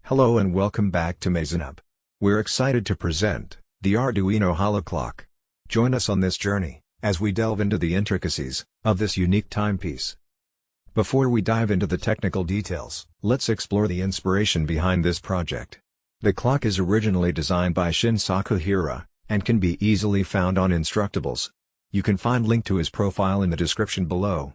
Hello and welcome back to MaisonUp. We're excited to present the Arduino Hollow Clock. Join us on this journey as we delve into the intricacies of this unique timepiece. Before we dive into the technical details, let's explore the inspiration behind this project. The clock is originally designed by Shinsaku Hira and can be easily found on Instructables. You can find link to his profile in the description below.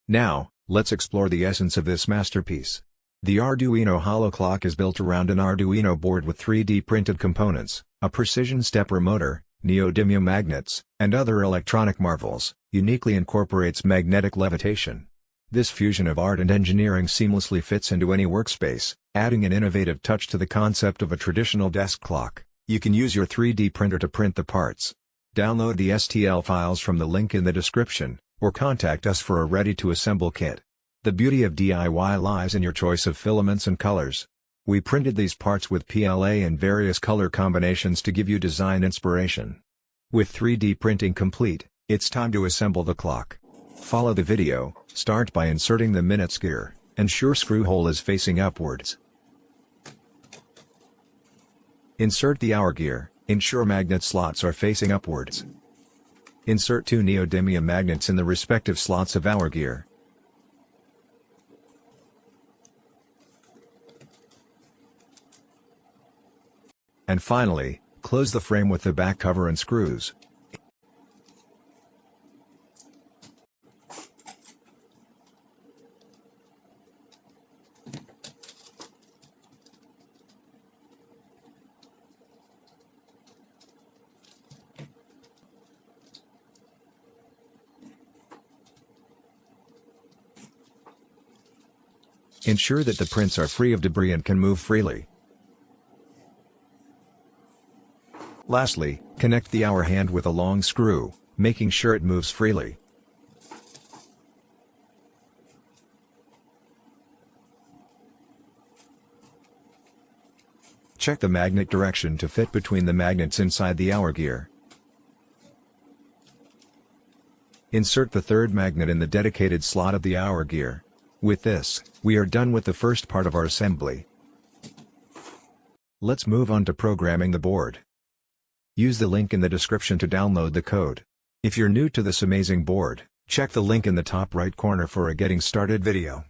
Now, let's explore the essence of this masterpiece. The Arduino Hollow Clock is built around an Arduino board with 3D printed components, a precision stepper motor, neodymium magnets, and other electronic marvels. Uniquely incorporates magnetic levitation. This fusion of art and engineering seamlessly fits into any workspace, adding an innovative touch to the concept of a traditional desk clock. You can use your 3D printer to print the parts. Download the STL files from the link in the description, or contact us for a ready-to-assemble kit. The beauty of DIY lies in your choice of filaments and colors. We printed these parts with PLA in various color combinations to give you design inspiration. With 3D printing complete, it's time to assemble the clock. Follow the video. Start by inserting the minutes gear. Ensure screw hole is facing upwards. Insert the hour gear. Ensure magnet slots are facing upwards. Insert 2 neodymium magnets in the respective slots of hour gear. And finally, close the frame with the back cover and screws. Ensure that the prints are free of debris and can move freely. Lastly, connect the hour hand with a long screw, making sure it moves freely. Check the magnet direction to fit between the magnets inside the hour gear. Insert the third magnet in the dedicated slot of the hour gear. With this, we are done with the first part of our assembly. Let's move on to programming the board. Use the link in the description to download the code. If you're new to this amazing board, check the link in the top right corner for a getting started video.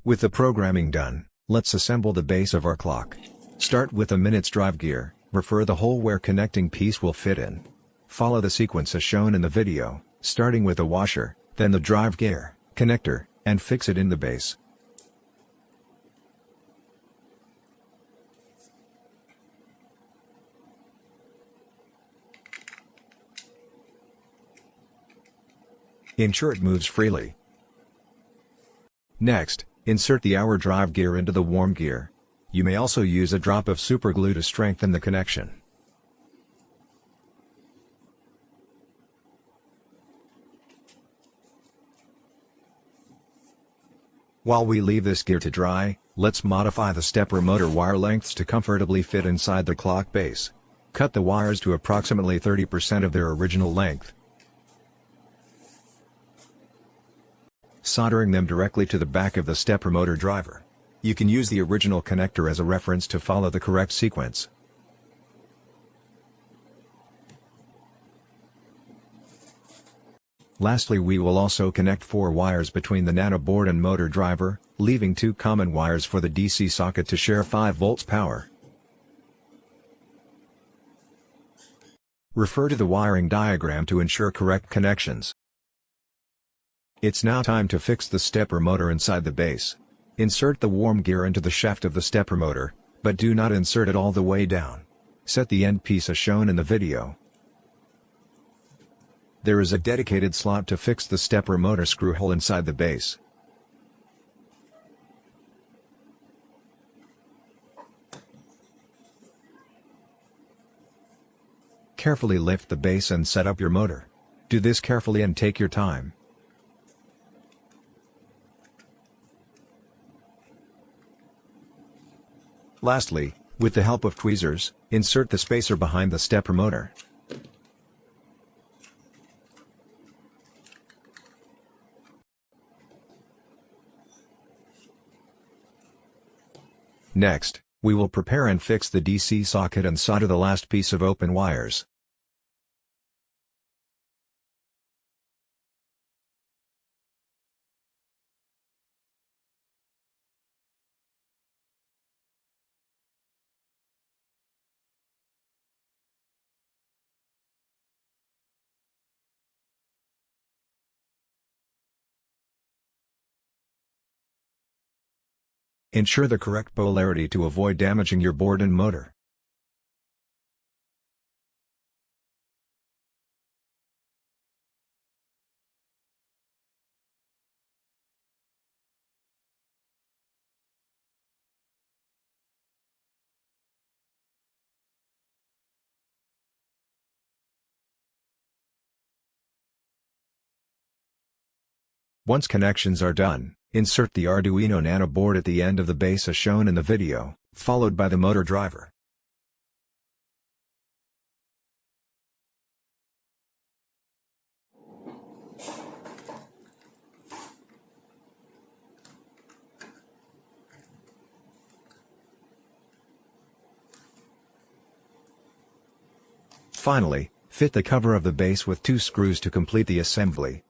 With the programming done, let's assemble the base of our clock. Start with the minutes drive gear, refer the hole where connecting piece will fit in. Follow the sequence as shown in the video, starting with the washer, then the drive gear, connector, and fix it in the base. Ensure it moves freely. Next, insert the hour drive gear into the warm gear. You may also use a drop of superglue to strengthen the connection. While we leave this gear to dry, let's modify the stepper motor wire lengths to comfortably fit inside the clock base. Cut the wires to approximately 30% of their original length. Soldering them directly to the back of the stepper motor driver. You can use the original connector as a reference to follow the correct sequence. Lastly, we will also connect 4 wires between the nano board and motor driver, leaving 2 common wires for the DC socket to share 5 volts power. Refer to the wiring diagram to ensure correct connections. It's now time to fix the stepper motor inside the base. Insert the warm gear into the shaft of the stepper motor, but do not insert it all the way down. Set the end piece as shown in the video. There is a dedicated slot to fix the stepper motor screw hole inside the base. Carefully lift the base and set up your motor. Do this carefully and take your time. Lastly, with the help of tweezers, insert the spacer behind the stepper motor. Next, we will prepare and fix the DC socket and solder the last piece of open wires. Ensure the correct polarity to avoid damaging your board and motor. Once connections are done, insert the Arduino Nano board at the end of the base as shown in the video, followed by the motor driver. Finally, fit the cover of the base with 2 screws to complete the assembly.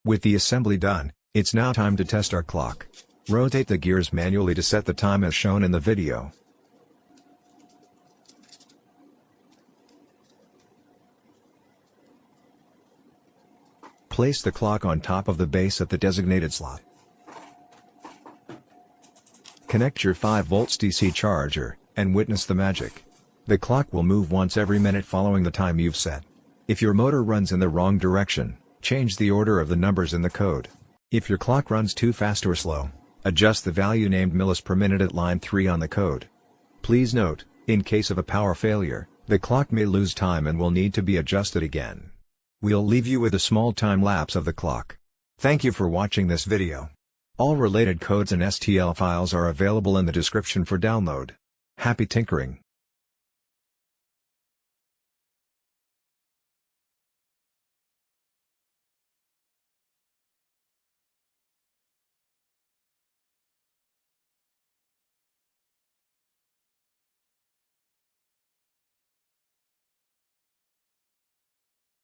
With the assembly done, it's now time to test our clock. Rotate the gears manually to set the time as shown in the video. Place the clock on top of the base at the designated slot. Connect your 5 volts DC charger, and witness the magic. The clock will move once every minute following the time you've set. If your motor runs in the wrong direction, change the order of the numbers in the code. If your clock runs too fast or slow, adjust the value named millis per minute at line 3 on the code. Please note, in case of a power failure, the clock may lose time and will need to be adjusted again. We'll leave you with a small time lapse of the clock. Thank you for watching this video. All related codes and STL files are available in the description for download. Happy tinkering!